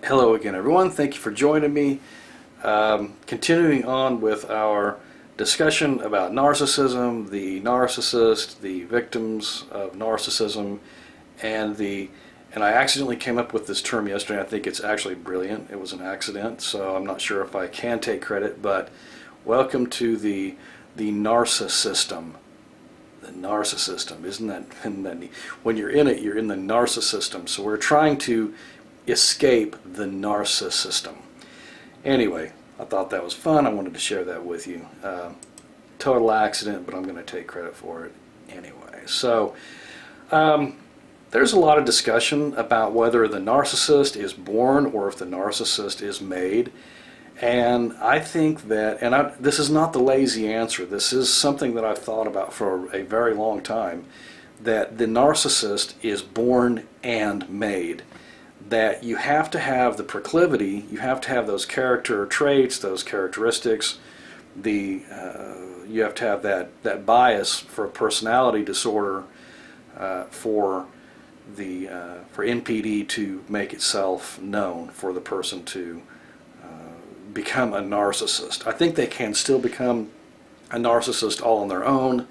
Hello again, everyone. Thank you for joining me. Continuing on with our discussion about narcissism, the narcissist, the victims of narcissism, and I accidentally came up with this term yesterday. I think it's actually brilliant. It was an accident, so I'm not sure if I can take credit, but welcome to the narcissism. The narcissism, isn't that neat? When you're in it, you're in the narcissism. So we're trying to escape the narcissism. Anyway, I thought that was fun. I wanted to share that with you. Total accident, but I'm going to take credit for it anyway. So there's a lot of discussion about whether the narcissist is born or if the narcissist is made. And I think that, this is not the lazy answer, this is something that I've thought about for a very long time, that the narcissist is born and made. That you have to have the proclivity, you have to have those character traits, those characteristics, you have to have that bias for a personality disorder for NPD to make itself known, for the person to become a narcissist. I think they can still become a narcissist all on their own,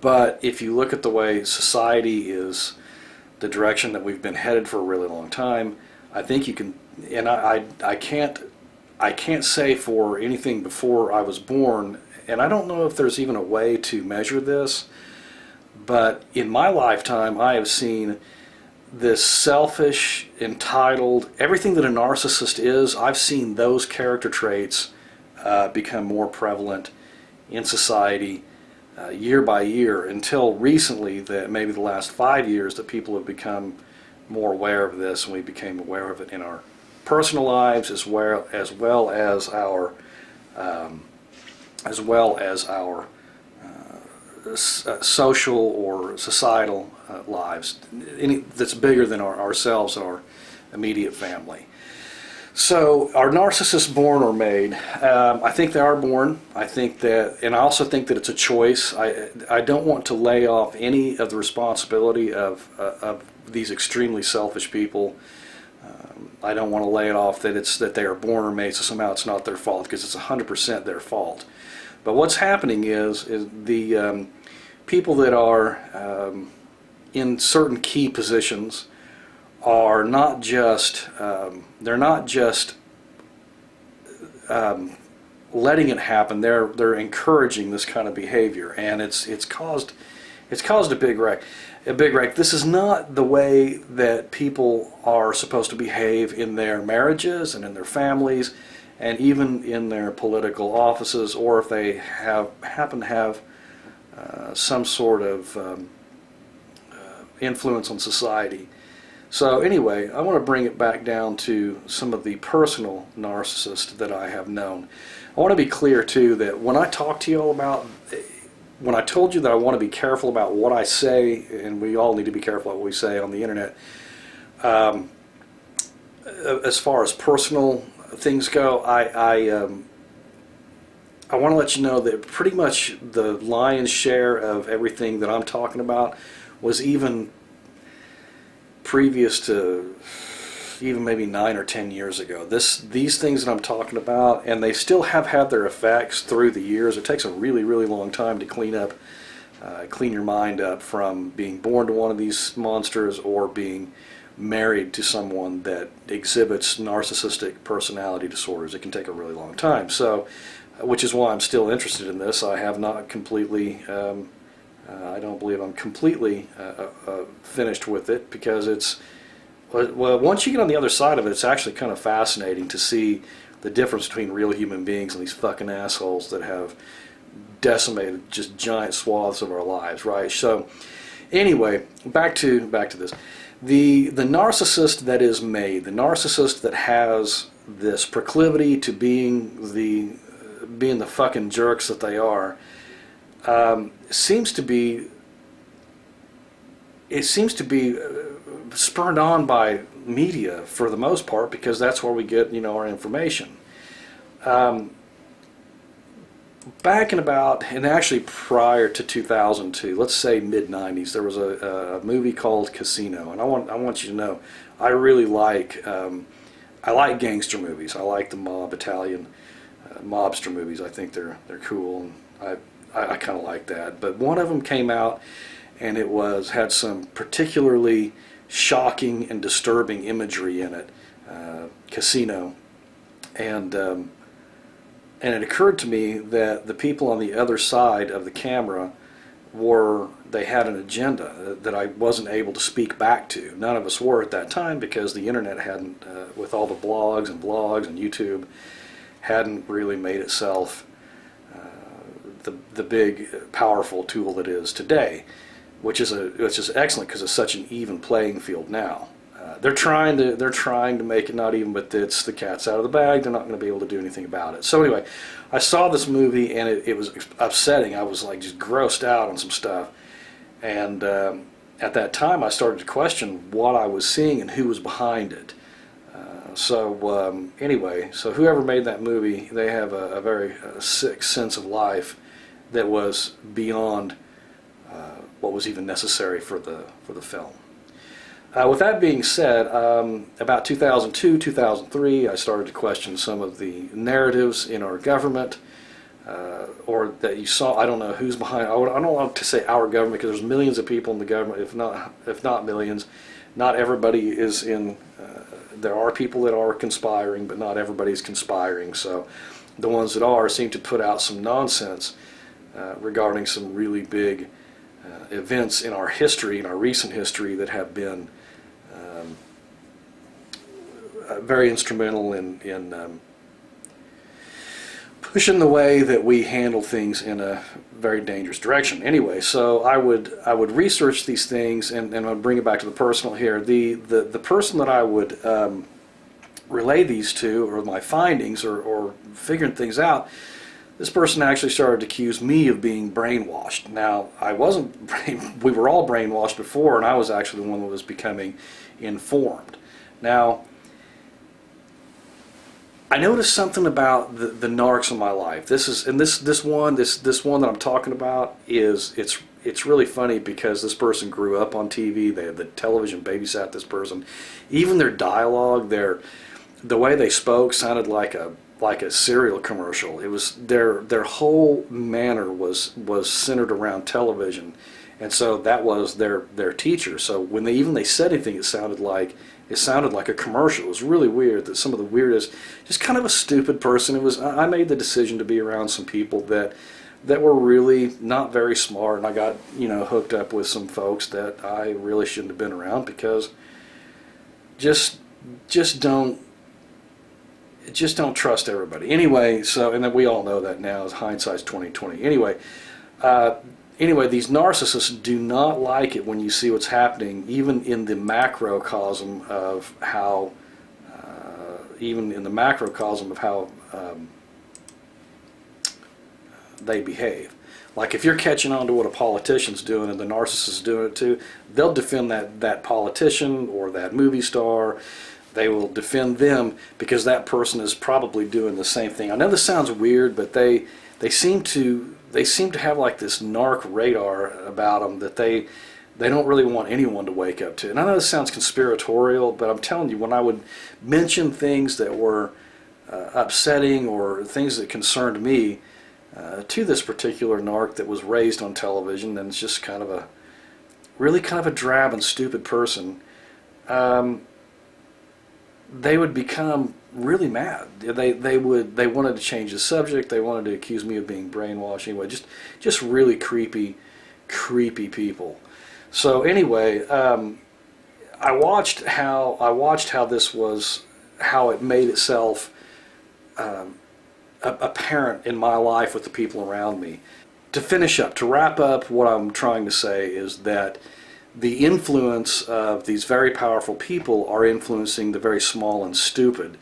but if you look at the way society is, the direction that we've been headed for a really long time, I think you can, and I can't say for anything before I was born, and I don't know if there's even a way to measure this, but in my lifetime I have seen this selfish, entitled, everything that a narcissist is, I've seen those character traits become more prevalent in society year by year, until recently, that maybe the last 5 years, that people have become more aware of this, and we became aware of it in our personal lives as well as our social or societal lives, that's bigger than ourselves and our immediate family. So, are narcissists born or made? I think they are born. I think that, and I also think that it's a choice. I don't want to lay off any of the responsibility of these extremely selfish people. I don't want to lay it off that they are born or made, so somehow it's not their fault, because it's 100% their fault. But what's happening is the people that are in certain key positions are not just they're not just letting it happen. They're encouraging this kind of behavior, and it's caused a big wreck. This is not the way that people are supposed to behave in their marriages and in their families, and even in their political offices, or if they happen to have some sort of influence on society. So anyway, I want to bring it back down to some of the personal narcissists that I have known. I want to be clear too that when I talk to you all about, when I told you that I want to be careful about what I say, and we all need to be careful about what we say on the internet, as far as personal things go, I want to let you know that pretty much the lion's share of everything that I'm talking about was even previous to even maybe 9 or 10 years ago. These things that I'm talking about, and they still have had their effects through the years. It takes a really, really long time to clean your mind up from being born to one of these monsters or being married to someone that exhibits narcissistic personality disorders. It can take a really long time. So, which is why I'm still interested in this. I have not completely I don't believe I'm completely finished with it, because well, once you get on the other side of it, it's actually kind of fascinating to see the difference between real human beings and these fucking assholes that have decimated just giant swaths of our lives, right? So, anyway, back to this. The narcissist that is made, the narcissist that has this proclivity to being the fucking jerks that they are, seems to be spurred on by media for the most part, because that's where we get our information. Back in about, and actually prior to 2002, let's say mid-90s, there was a movie called Casino, and I want you to know, I really like I like gangster movies. I like the mob, Italian mobster movies. I think they're cool, and I kind of like that. But one of them came out, and it had some particularly shocking and disturbing imagery in it. Casino, and it occurred to me that the people on the other side of the camera they had an agenda that I wasn't able to speak back to. None of us were at that time, because the internet hadn't, with all the blogs and YouTube, hadn't really made itself the big powerful tool that it is today, which is excellent because it's such an even playing field now. They're trying to make it not even, but it's the cat's out of the bag. They're not going to be able to do anything about it. So anyway, I saw this movie, and it was upsetting. I was like just grossed out on some stuff, and at that time I started to question what I was seeing and who was behind it. Anyway, so whoever made that movie, they have a very sick sense of life that was beyond what was even necessary for the film. With that being said, about 2002, 2003, I started to question some of the narratives in our government, or that you saw. I don't know who's behind. I don't want to say our government, because there's millions of people in the government, if not millions. Not everybody is in. There are people that are conspiring, but not everybody's conspiring. So the ones that are seem to put out some nonsense regarding some really big events in our history, in our recent history, that have been very instrumental in pushing the way that we handle things in a very dangerous direction. Anyway, so I would research these things, and I'll bring it back to the personal here. The person that I would relay these to, or my findings, or figuring things out, this person actually started to accuse me of being brainwashed. Now, I wasn't. We were all brainwashed before, and I was actually the one that was becoming informed. Now, I noticed something about the narcs in my life. This one that I'm talking about it's really funny, because this person grew up on TV. The television babysat this person. Even their dialogue, the way they spoke sounded like a cereal commercial. It was their whole manner was centered around television, and so that was their teacher. So when they said anything, it sounded like a commercial. It was really weird. That some of the weirdest, just kind of a stupid person. I made the decision to be around some people that were really not very smart, and I got hooked up with some folks that I really shouldn't have been around, because just don't trust everybody. Anyway, and then we all know that now, as hindsight's 20/20. Anyway, these narcissists do not like it when you see what's happening, even in the macrocosm of how, they behave. Like if you're catching on to what a politician's doing and the narcissist is doing it too, they'll defend that politician or that movie star. They will defend them because that person is probably doing the same thing. I know this sounds weird, but they seem to have like this narc radar about them that they don't really want anyone to wake up to. And I know this sounds conspiratorial, but I'm telling you, when I would mention things that were upsetting or things that concerned me to this particular narc that was raised on television, and it's just kind of a drab and stupid person, they would become really mad. They wanted to change the subject. They wanted to accuse me of being brainwashed. Anyway, just really creepy people. So anyway, I watched how it made itself apparent in my life with the people around me. To wrap up, what I'm trying to say is that the influence of these very powerful people are influencing the very small and stupid.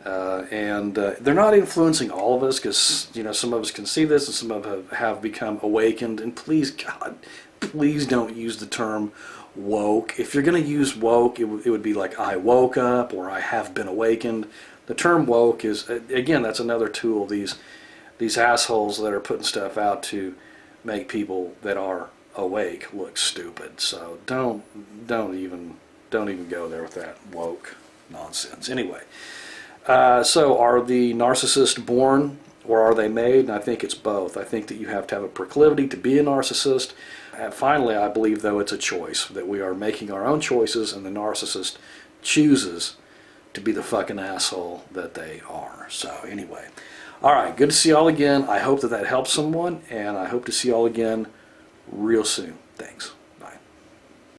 And they're not influencing all of us, because some of us can see this and some of us have become awakened. And please, God, please don't use the term woke. If you're going to use woke, it would be like I woke up or I have been awakened. The term woke is, again, that's another tool. These assholes that are putting stuff out to make people that are awake look stupid. So don't even go there with that woke nonsense. Anyway, So are the narcissists born or are they made? And I think it's both. I think that you have to have a proclivity to be a narcissist. And finally, I believe, though, it's a choice, that we are making our own choices and the narcissist chooses to be the fucking asshole that they are. So anyway, all right, good to see y'all again. I hope that helps someone, and I hope to see y'all again real soon. Thanks.